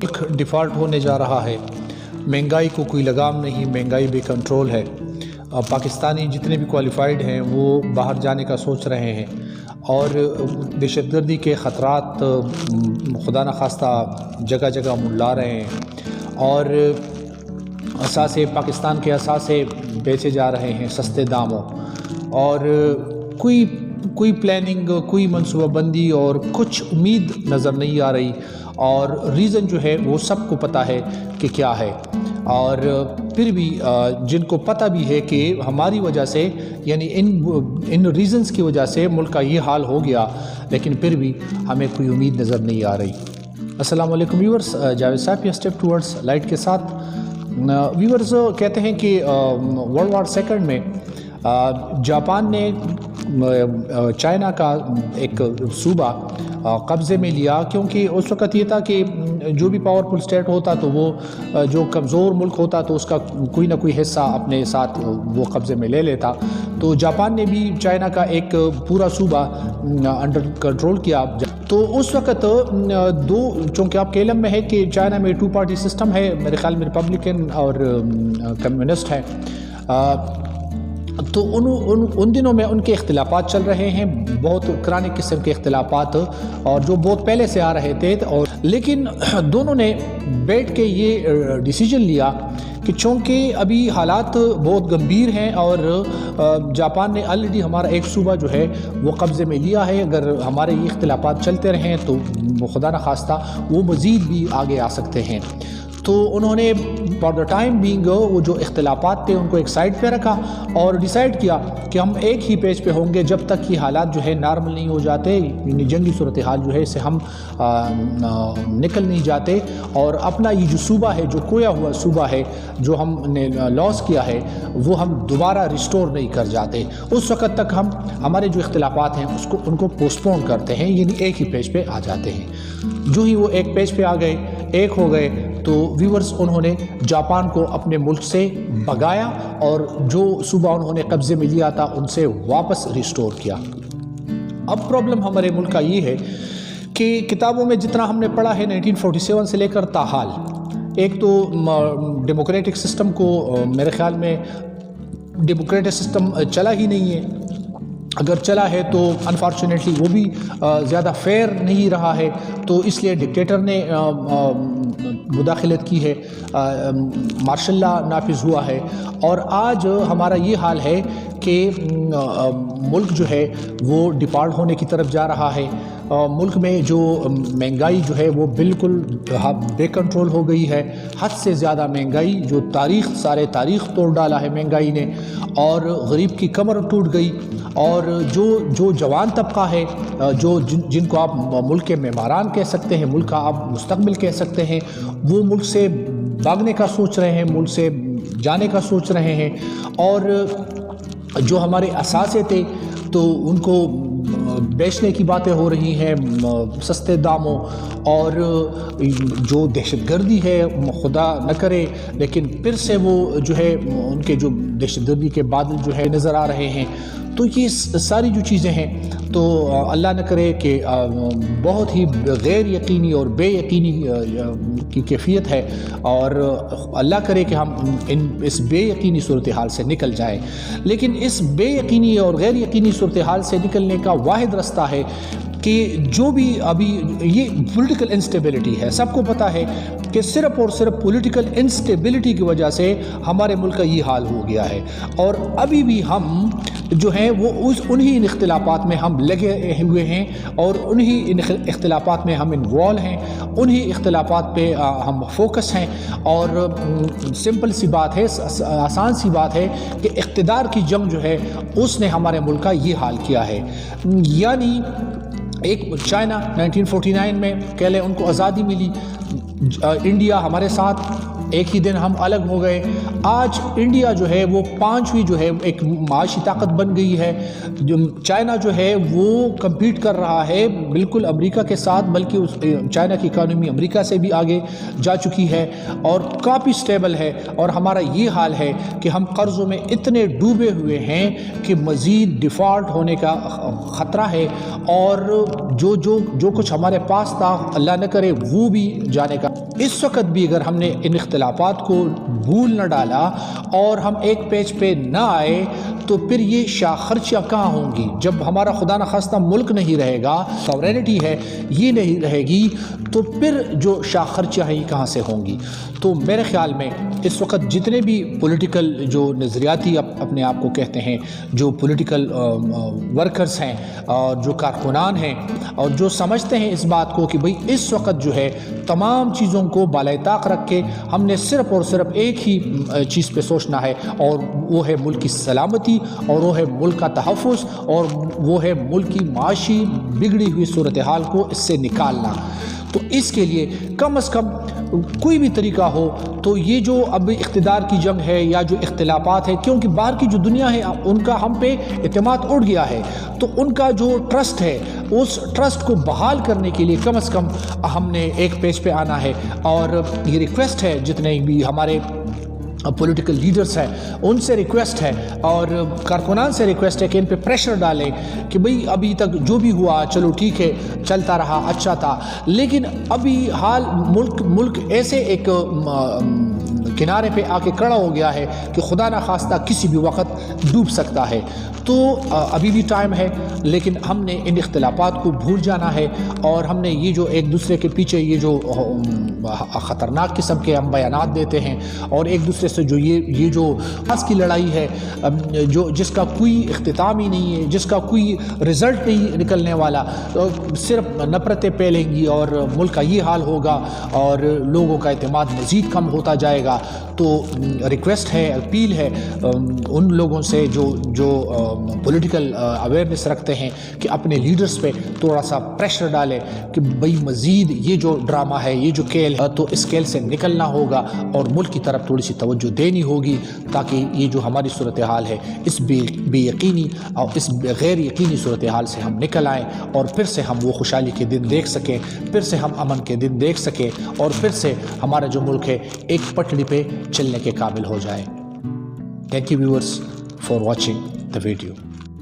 ملک default ہونے جا رہا ہے، مہنگائی کو کوئی لگام نہیں، مہنگائی بے کنٹرول ہے۔ پاکستانی جتنے بھی کوالیفائڈ ہیں وہ باہر جانے کا سوچ رہے ہیں، اور دہشت گردی کے خطرات خدا نخواستہ جگہ جگہ منڈلا رہے ہیں، اور اثاثے پاکستان کے اثاثے بیچے جا رہے ہیں سستے داموں، اور کوئی پلاننگ، کوئی منصوبہ بندی اور کچھ امید نظر نہیں آ رہی، اور ریزن جو ہے وہ سب کو پتہ ہے کہ کیا ہے، اور پھر بھی جن کو پتہ بھی ہے کہ ہماری وجہ سے، یعنی ان ریزنز کی وجہ سے ملک کا یہ حال ہو گیا، لیکن پھر بھی ہمیں کوئی امید نظر نہیں آ رہی۔ السلام علیکم ویورز، جاوید صاحب اسٹیپ ٹورڈز لائٹ کے ساتھ۔ ویورز کہتے ہیں کہ ورلڈ وار سیکنڈ میں جاپان نے چائنا کا ایک صوبہ قبضے میں لیا، کیونکہ اس وقت یہ تھا کہ جو بھی پاورفل اسٹیٹ ہوتا تو وہ جو کمزور ملک ہوتا تو اس کا کوئی نہ کوئی حصہ اپنے ساتھ وہ قبضے میں لے لیتا۔ تو جاپان نے بھی چائنا کا ایک پورا صوبہ انڈر کنٹرول کیا۔ تو اس وقت چونکہ آپ کے علم میں ہے کہ چائنا میں 2 پارٹی سسٹم ہے، میرے خیال میں ریپبلکن اور کمیونسٹ ہے، تو ان دنوں میں ان کے اختلافات چل رہے ہیں، بہت کرانک قسم کے اختلافات، اور جو بہت پہلے سے آ رہے تھے، لیکن دونوں نے بیٹھ کے یہ ڈیسیجن لیا کہ چونکہ ابھی حالات بہت گمبھیر ہیں اور جاپان نے آلریڈی ہمارا ایک صوبہ جو ہے وہ قبضے میں لیا ہے، اگر ہمارے یہ اختلافات چلتے رہیں تو خدا نخواستہ وہ مزید بھی آگے آ سکتے ہیں۔ تو انہوں نے فار دا ٹائم بینگ وہ جو اختلافات تھے ان کو ایک سائڈ پہ رکھا، اور ڈیسائیڈ کیا کہ ہم ایک ہی پیج پہ ہوں گے جب تک یہ حالات جو ہے نارمل نہیں ہو جاتے، یعنی جنگی صورتحال جو ہے اسے ہم نکل نہیں جاتے، اور اپنا یہ جو صوبہ ہے، جو کھویا ہوا صوبہ ہے، جو ہم نے لاس کیا ہے، وہ ہم دوبارہ ریسٹور نہیں کر جاتے۔ اس وقت تک ہم ہمارے جو اختلافات ہیں ان کو پوسٹ پون کرتے ہیں، یعنی ایک ہی پیج پہ آ جاتے ہیں۔ جو ہی وہ ایک پیج پہ آ گئے، ایک ہو گئے، تو ویورز انہوں نے جاپان کو اپنے ملک سے بھگایا، اور جو صوبہ انہوں نے قبضے میں لیا تھا ان سے واپس ریسٹور کیا۔ اب پرابلم ہمارے ملک کا یہ ہے کہ کتابوں میں جتنا ہم نے پڑھا ہے 1947 سے لے کر تاحال، ایک تو ڈیموکریٹک سسٹم کو میرے خیال میں ڈیموکریٹک سسٹم چلا ہی نہیں ہے، اگر چلا ہے تو انفارچونیٹلی وہ بھی زیادہ فیئر نہیں رہا ہے، تو اس لیے ڈکٹیٹر نے مداخلت کی ہے، مارشل لا نافذ ہوا ہے، اور آج ہمارا یہ حال ہے کہ ملک جو ہے وہ ڈیفالٹ ہونے کی طرف جا رہا ہے۔ ملک میں جو مہنگائی جو ہے وہ بالکل بے کنٹرول ہو گئی ہے، حد سے زیادہ مہنگائی، جو سارے تاریخ توڑ ڈالا ہے مہنگائی نے، اور غریب کی کمر ٹوٹ گئی، اور جو جوان طبقہ ہے، جن کو آپ ملک کے معماران کہہ سکتے ہیں، ملک کا آپ مستقبل کہہ سکتے ہیں، وہ ملک سے بھاگنے کا سوچ رہے ہیں، ملک سے جانے کا سوچ رہے ہیں، اور جو ہمارے اثاثے تھے تو ان کو بیچنے کی باتیں ہو رہی ہیں سستے داموں، اور جو دہشت گردی ہے خدا نہ کرے لیکن پھر سے وہ جو ہے ان کے جو دہشت گردی کے بادل جو ہے نظر آ رہے ہیں۔ تو یہ ساری جو چیزیں ہیں، تو اللہ نہ کرے کہ بہت ہی غیر یقینی اور بے یقینی کی کیفیت ہے، اور اللہ کرے کہ ہم اس بے یقینی صورتحال سے نکل جائیں، لیکن اس بے یقینی اور غیر یقینی صورتحال سے نکلنے کا واحد راستہ ہے کہ جو بھی ابھی یہ پولیٹیکل انسٹیبلٹی ہے، سب کو پتہ ہے کہ صرف اور صرف پولیٹیکل انسٹیبلٹی کی وجہ سے ہمارے ملک کا یہ حال ہو گیا ہے، اور ابھی بھی ہم جو ہیں وہ انہی اختلافات میں ہم لگے ہوئے ہیں، اور انہی اختلافات میں ہم انوالو ہیں، انہی اختلافات پہ ہم فوکس ہیں، اور سمپل سی بات ہے، آسان سی بات ہے کہ اقتدار کی جنگ جو ہے اس نے ہمارے ملک کا یہ حال کیا ہے۔ یعنی ایک چائنا 1949 میں کہہ لیں ان کو آزادی ملی، انڈیا ہمارے ساتھ ایک ہی دن ہم الگ ہو گئے. آج انڈیا جو ہے وہ 5ویں جو ہے ایک معاشی طاقت بن گئی ہے. چائنا جو ہے وہ کمپیٹ کر رہا ہے بالکل امریکہ کے ساتھ، بلکہ چائنا کی اکانومی امریکہ سے بھی آگے جا چکی ہے اور کافی سٹیبل ہے. اور ہمارا یہ حال ہے کہ ہم قرضوں میں اتنے ڈوبے ہوئے ہیں کہ مزید ڈیفالٹ ہونے کا خطرہ ہے، اور جو کچھ ہمارے پاس تھا اللہ نہ کرے وہ بھی جانے کا. اس وقت بھی اگر ہم نے ان اختلافات کو بھول نہ ڈالا اور ہم ایک پیج پہ نہ آئے تو پھر یہ شاہ خرچیاں کہاں ہوں گی؟ جب ہمارا خدا نخواستہ ملک نہیں رہے گا، ساورینٹی ہے یہ نہیں رہے گی، تو پھر جو شاہ خرچیاں ہیں یہ کہاں سے ہوں گی؟ تو میرے خیال میں اس وقت جتنے بھی پولیٹیکل جو نظریاتی اپنے آپ کو کہتے ہیں، جو پولیٹیکل ورکرز ہیں اور جو کارکنان ہیں اور جو سمجھتے ہیں اس بات کو کہ بھئی اس وقت جو ہے تمام چیزوں کو بالائے طاق رکھ کے ہم نے صرف اور صرف ایک ہی چیز پہ سوچنا ہے، اور وہ ہے ملک کی سلامتی، اور وہ ہے ملک کا تحفظ، اور وہ ہے ملک کی معاشی بگڑی ہوئی صورتحال کو اس سے نکالنا. تو اس کے لیے کم از کم کوئی بھی طریقہ ہو تو یہ جو اب اقتدار کی جنگ ہے یا جو اختلافات ہیں، کیونکہ باہر کی جو دنیا ہے ان کا ہم پہ اعتماد اٹھ گیا ہے، تو ان کا جو ٹرسٹ ہے اس ٹرسٹ کو بحال کرنے کے لیے کم از کم ہم نے ایک پیج پہ آنا ہے. اور یہ ریکویسٹ ہے جتنے بھی ہمارے پولیٹیکل لیڈرز ہیں ان سے ریکویسٹ ہے اور کارکنان سے ریکویسٹ ہے کہ ان پہ پریشر ڈالیں کہ بھئی ابھی تک جو بھی ہوا چلو ٹھیک ہے، چلتا رہا، اچھا تھا، لیکن ابھی حال ملک ایسے ایک کنارے پہ آ کے کھڑا ہو گیا ہے کہ خدا نخواستہ کسی بھی وقت ڈوب سکتا ہے. تو ابھی بھی ٹائم ہے، لیکن ہم نے ان اختلافات کو بھول جانا ہے، اور ہم نے یہ جو ایک دوسرے کے پیچھے یہ جو خطرناک قسم کے ہم بیانات دیتے ہیں، اور ایک دوسرے سے جو یہ جو آج کی لڑائی ہے جو جس کا کوئی اختتام ہی نہیں ہے، جس کا کوئی رزلٹ نہیں نکلنے والا، صرف نفرتیں پھیلیں گی اور ملک کا یہ حال ہوگا اور لوگوں کا اعتماد مزید کم ہوتا جائے گا. تو ریکویسٹ ہے، اپیل ہے ان لوگوں سے جو پولیٹیکل اویئرنیس رکھتے ہیں کہ اپنے لیڈرز پہ تھوڑا سا پریشر ڈالیں کہ بھئی مزید یہ جو ڈرامہ ہے، یہ جو کھیل ہے، تو اس کھیل سے نکلنا ہوگا اور ملک کی طرف تھوڑی سی توجہ دینی ہوگی، تاکہ یہ جو ہماری صورتحال ہے اس بے یقینی اور اس غیر یقینی صورتحال سے ہم نکل آئیں، اور پھر سے ہم وہ خوشحالی کے دن دیکھ سکیں، پھر سے ہم امن کے دن دیکھ سکیں، اور پھر سے ہمارا جو ملک ہے ایک پٹڑی پہ چلنے کے قابل ہو جائے. Thank you viewers for watching the video.